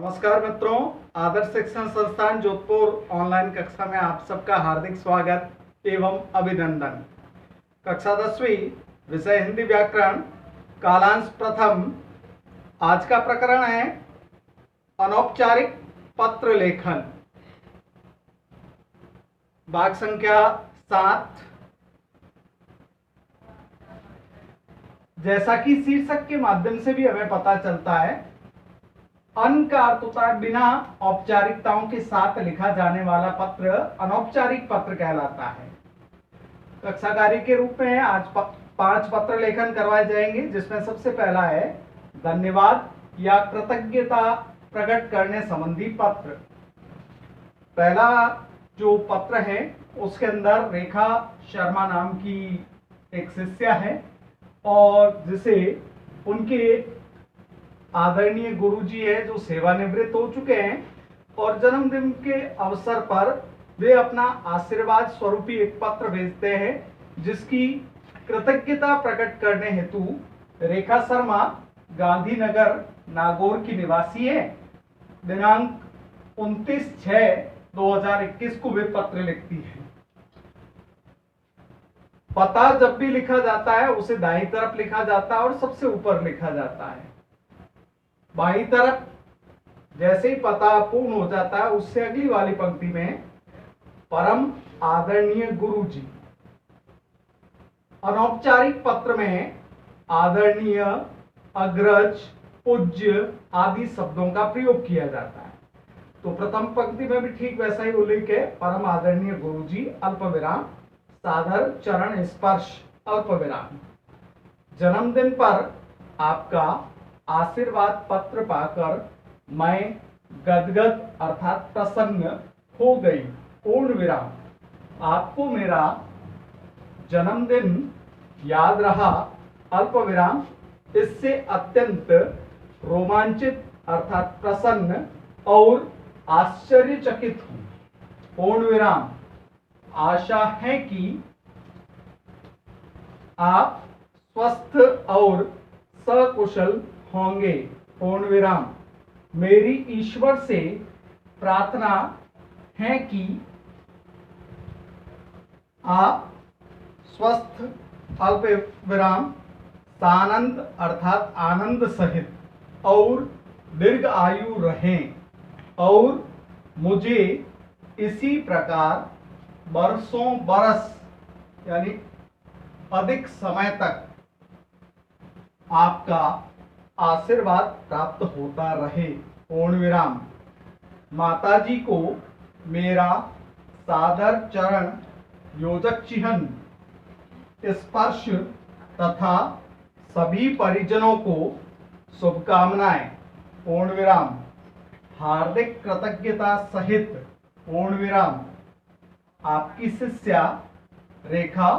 नमस्कार मित्रों, आदर्श शिक्षण संस्थान जोधपुर ऑनलाइन कक्षा में आप सबका हार्दिक स्वागत एवं अभिनंदन। कक्षा 10वीं विषय हिंदी व्याकरण कालांश प्रथम। आज का प्रकरण है अनौपचारिक पत्र लेखन। भाग संख्या 7। जैसा कि शीर्षक के माध्यम से भी हमें पता चलता है, अन का अर्थ होता है बिना औपचारिकताओं के साथ लिखा जाने वाला पत्र अनौपचारिक पत्र कहलाता है। कक्षा कार्य के रूप में आज 5 पत्र लेखन करवाए जाएंगे, जिसमें सबसे पहला है धन्यवाद या कृतज्ञता प्रकट करने संबंधी पत्र। पहला जो पत्र है उसके अंदर रेखा शर्मा नाम की एक शिष्या है और जिसे उनके आदरणीय गुरुजी है जो सेवानिवृत्त हो चुके हैं और जन्मदिन के अवसर पर वे अपना आशीर्वाद स्वरूपी एक पत्र भेजते हैं, जिसकी कृतज्ञता प्रकट करने हेतु रेखा शर्मा गांधीनगर नागौर की निवासी है। दिनांक 29/6/2021 को वे पत्र लिखती है। पता जब भी लिखा जाता है उसे दाईं तरफ लिखा जाता है और सबसे ऊपर लिखा जाता है। बाईं तरफ जैसे ही पता पूर्ण हो जाता है उससे अगली वाली पंक्ति में परम आदरणीय गुरुजी। अनौपचारिक पत्र में आदरणीय, अग्रज, पूज्य आदि शब्दों का प्रयोग किया जाता है। तो प्रथम पंक्ति में भी ठीक वैसा ही उल्लेख है, परम आदरणीय गुरुजी अल्प विराम, सादर चरण स्पर्श अल्प विराम। जन्मदिन पर आपका आशीर्वाद पत्र पाकर मैं गदगद अर्थात प्रसन्न हो गई, पूर्ण विराम। आपको मेरा जन्मदिन याद रहा, अल्प विराम। इससे अत्यंत रोमांचित अर्थात प्रसन्न और आश्चर्यचकित हूं, पूर्ण विराम। आशा है कि आप स्वस्थ और सकुशल होंगे, पूर्ण विराम। मेरी ईश्वर से प्रार्थना है कि आप स्वस्थ अल्प विराम सानंद अर्थात आनंद सहित और दीर्घ आयु रहें और मुझे इसी प्रकार बरसों बरस यानी अधिक समय तक आपका आशीर्वाद प्राप्त होता रहे, पूर्ण विराम। माताजी को मेरा सादर चरण योजक चिन्ह स्पर्श तथा सभी परिजनों को शुभकामनाएं, पूर्ण विराम। हार्दिक कृतज्ञता सहित, पूर्ण विराम। आपकी शिष्या रेखा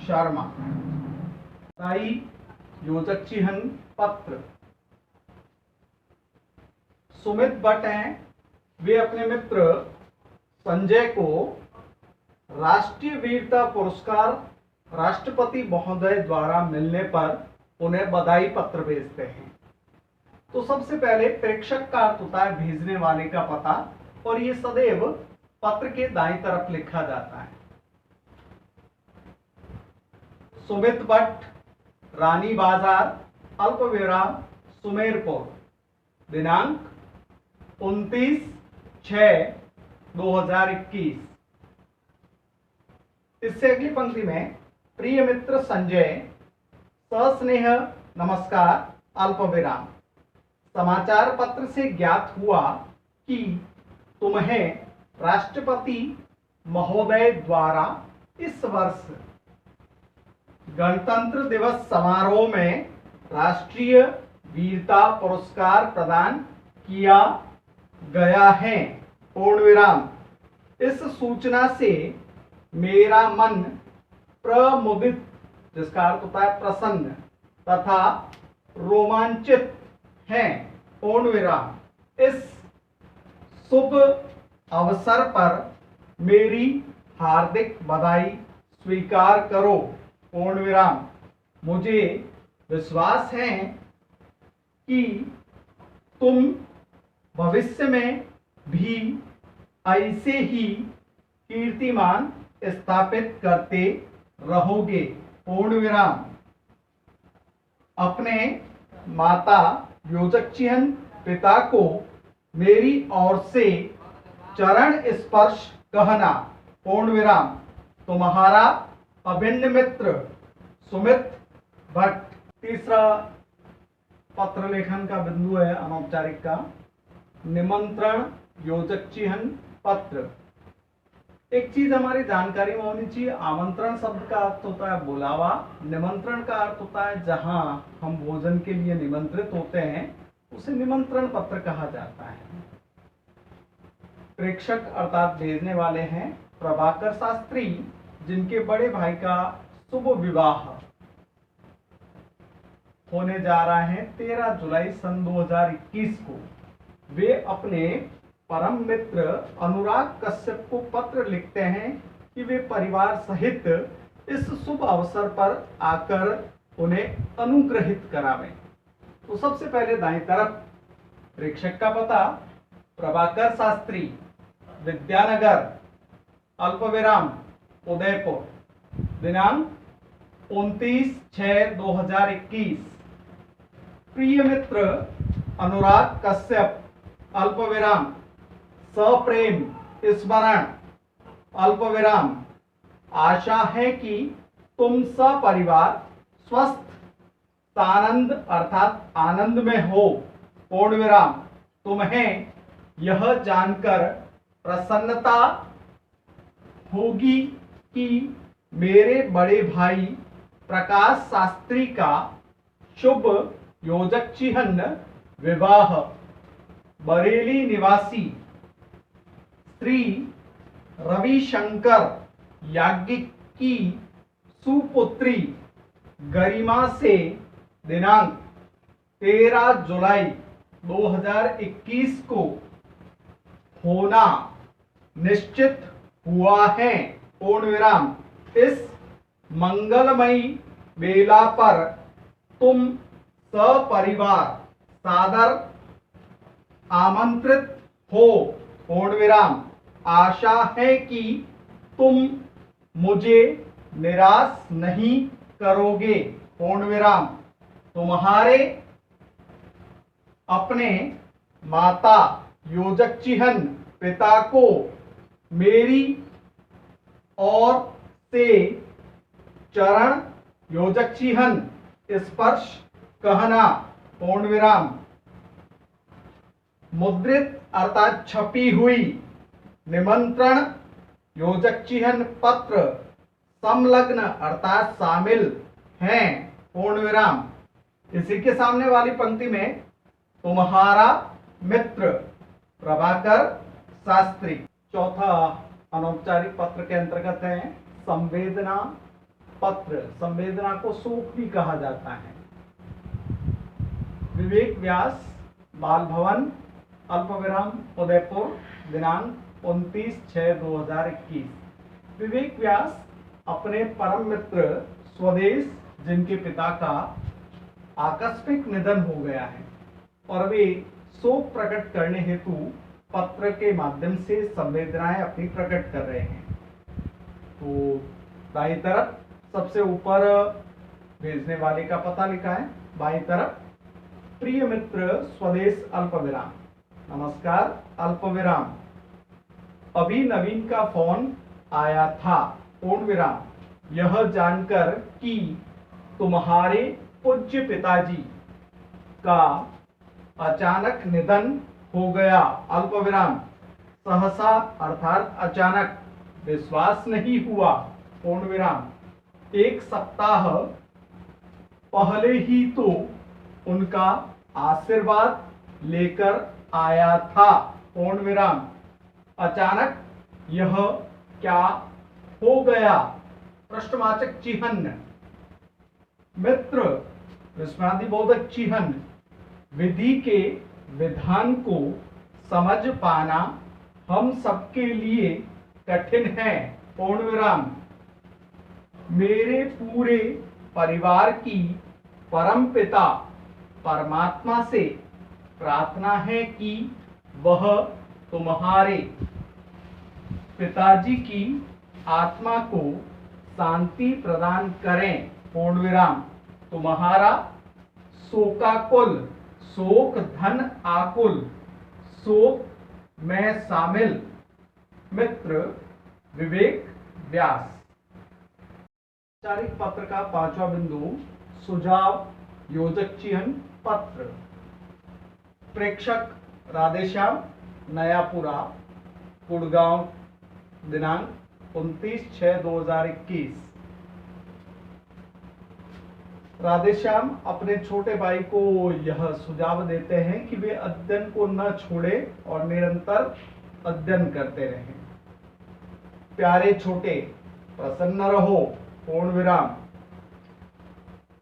शर्मा। योजक चिन्ह पत्र। सुमित भट्ट हैं, वे अपने मित्र संजय को राष्ट्रीय वीरता पुरस्कार राष्ट्रपति महोदय द्वारा मिलने पर उन्हें बधाई पत्र भेजते हैं। तो सबसे पहले प्रेषक का अर्थ होता है भेजने वाले का पता, और ये सदैव पत्र के दाईं तरफ लिखा जाता है। सुमित भट्ट, रानी बाजार, अल्प विराम, सुमेरपुर। दिनांक 29/6/2021। इससे अगली पंक्ति में प्रिय मित्र संजय, सस्नेह नमस्कार, अल्प विराम। समाचार पत्र से ज्ञात हुआ कि तुम्हें राष्ट्रपति महोदय द्वारा इस वर्ष गणतंत्र दिवस समारोह में राष्ट्रीय वीरता पुरस्कार प्रदान किया गया है, पूर्ण विराम। इस सूचना से मेरा मन प्रमुदित, जिसका अर्थ होता है प्रसन्न, तथा रोमांचित है, पूर्ण विराम। इस शुभ अवसर पर मेरी हार्दिक बधाई स्वीकार करो, पूर्ण विराम। मुझे विश्वास है कि तुम भविष्य में भी ऐसे ही कीर्तिमान स्थापित करते रहोगे। पूर्ण विराम। अपने माता योजकचिहन पिता को मेरी ओर से चरण स्पर्श कहना। पूर्ण विराम। तुम्हारा अभिन्न मित्र सुमित भट्ट। तीसरा पत्र लेखन का बिंदु है अनौपचारिक का, निमंत्रण योजकचिहन पत्र। एक चीज हमारी जानकारी में होनी चाहिए, आमंत्रण शब्द का अर्थ होता है बुलावा, निमंत्रण का अर्थ होता है जहां हम भोजन के लिए निमंत्रित होते हैं उसे निमंत्रण पत्र कहा जाता है। प्रेषक अर्थात भेजने वाले हैं प्रभाकर शास्त्री, जिनके बड़े भाई का शुभ विवाह होने जा रहा है 13 जुलाई सन 2021 को। वे अपने परम मित्र अनुराग कश्यप को पत्र लिखते हैं कि वे परिवार सहित इस शुभ अवसर पर आकर उन्हें अनुग्रहित करावें। तो सबसे पहले दाईं तरफ प्रेषक का पता, प्रभाकर शास्त्री, विद्यानगर, अल्पविराम, उदयपुर, दिनांक 29/6/2021। प्रिय मित्र अनुराग कश्यप, अल्पविराम, सप्रेम स्मरण, अल्पविराम। आशा है कि तुम सपरिवार स्वस्थ आनंद अर्थात आनंद में हो। पूर्ण विराम। तुम्हें यह जानकर प्रसन्नता होगी कि मेरे बड़े भाई प्रकाश शास्त्री का शुभ योजकचिहन विवाह बरेली निवासी श्री रविशंकर याज्ञिक की सुपुत्री गरिमा से दिनांक 13 जुलाई 2021 को होना निश्चित हुआ है। पूर्ण विराम। इस मंगलमयी बेला पर तुम सपरिवार सादर आमंत्रित हो। पूर्ण विराम। आशा है कि तुम मुझे निराश नहीं करोगे। पूर्ण विराम। तुम्हारे अपने माता योजकचिहन पिता को मेरी ओर से चरण योजकचिहन स्पर्श कहना। पूर्ण विराम। मुद्रित अर्थात छपी हुई निमंत्रण योजकचिहन पत्र संलग्न अर्थात शामिल हैं। पूर्ण विराम। इसी के सामने वाली पंक्ति में तुम्हारा मित्र प्रभाकर शास्त्री। चौथा अनौपचारिक पत्र के अंतर्गत है संवेदना पत्र। संवेदना को शोक भी कहा जाता है। विवेक व्यास, बाल भवन, अल्पविराम, उदयपुर, दिनांक 29/6/2021। विवेक व्यास अपने परम मित्र स्वदेश, जिनके पिता का आकस्मिक निधन हो गया है और वे शोक प्रकट करने हेतु पत्र के माध्यम से संवेदनाएं अपनी प्रकट कर रहे हैं। तो दाईं तरफ सबसे ऊपर भेजने वाले का पता लिखा है, बाईं तरफ प्रिय मित्र स्वदेश अल्पविराम, नमस्कार अल्पविराम। अभी नवीन का फोन आया था। पूर्ण विराम। यह जानकर कि तुम्हारे पूज्य पिताजी का अचानक निधन हो गया। अल्पविराम। सहसा अर्थात अचानक विश्वास नहीं हुआ। पूर्ण विराम। एक सप्ताह पहले ही तो उनका आशीर्वाद लेकर आया था। पूर्ण विराम। अचानक यह क्या हो गया? प्रश्नवाचक चिन्ह। मित्र विस्मयादिबोधक चिन्ह। विधि के विधान को समझ पाना हम सबके लिए कठिन है। पूर्ण विराम। मेरे पूरे परिवार की परमपिता परमात्मा से प्रार्थना है कि वह तुम्हारे पिताजी की आत्मा को शांति प्रदान करें, पूर्ण विराम। तुम्हारा शोकाकुल, शोक धन आकुल, शोक में शामिल मित्र विवेक व्यास। औपचारिक पत्र का 5वां बिंदु, सुझाव योजक चिन्ह पत्र। प्रेषक राधेश्याम, नयापुरा, गुड़गांव, दिनांक 29/6/2021। राधेश्याम अपने छोटे भाई को यह सुझाव देते हैं कि वे अध्ययन को न छोड़ें और निरंतर अध्ययन करते रहें। प्यारे छोटे, प्रसन्न रहो, पूर्ण विराम।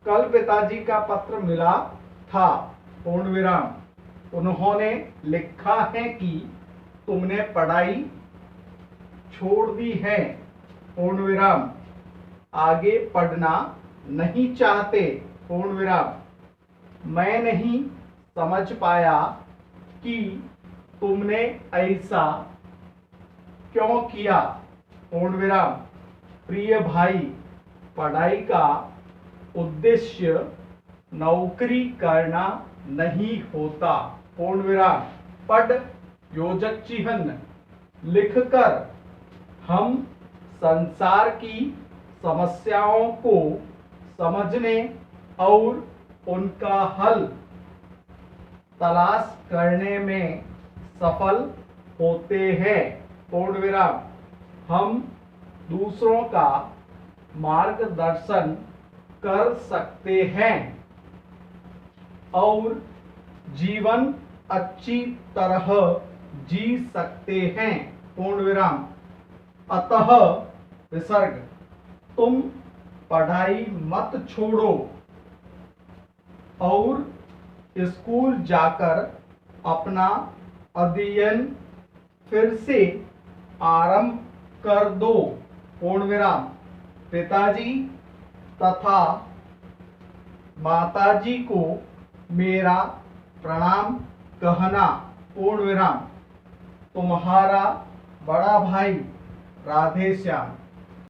कल पिताजी का पत्र मिला था, पूर्ण विराम। उन्होंने लिखा है कि तुमने पढ़ाई छोड़ दी है, पूर्ण विराम। आगे पढ़ना नहीं चाहते, पूर्ण विराम। मैं नहीं समझ पाया कि तुमने ऐसा क्यों किया, पूर्ण विराम। प्रिय भाई, पढ़ाई का उद्देश्य नौकरी करना नहीं होता, पूर्ण विराम। पढ़ योजक चिन्ह लिखकर हम संसार की समस्याओं को समझने और उनका हल तलाश करने में सफल होते हैं, पूर्ण विराम। हम दूसरों का मार्गदर्शन कर सकते हैं और जीवन अच्छी तरह जी सकते हैं, पूर्ण विराम। अतः विसर्ग, तुम पढ़ाई मत छोड़ो और स्कूल जाकर अपना अध्ययन फिर से आरंभ कर दो, पूर्ण विराम। पिताजी तथा माताजी को मेरा प्रणाम कहना, पूर्ण विराम। तुम्हारा बड़ा भाई राधेश्याम।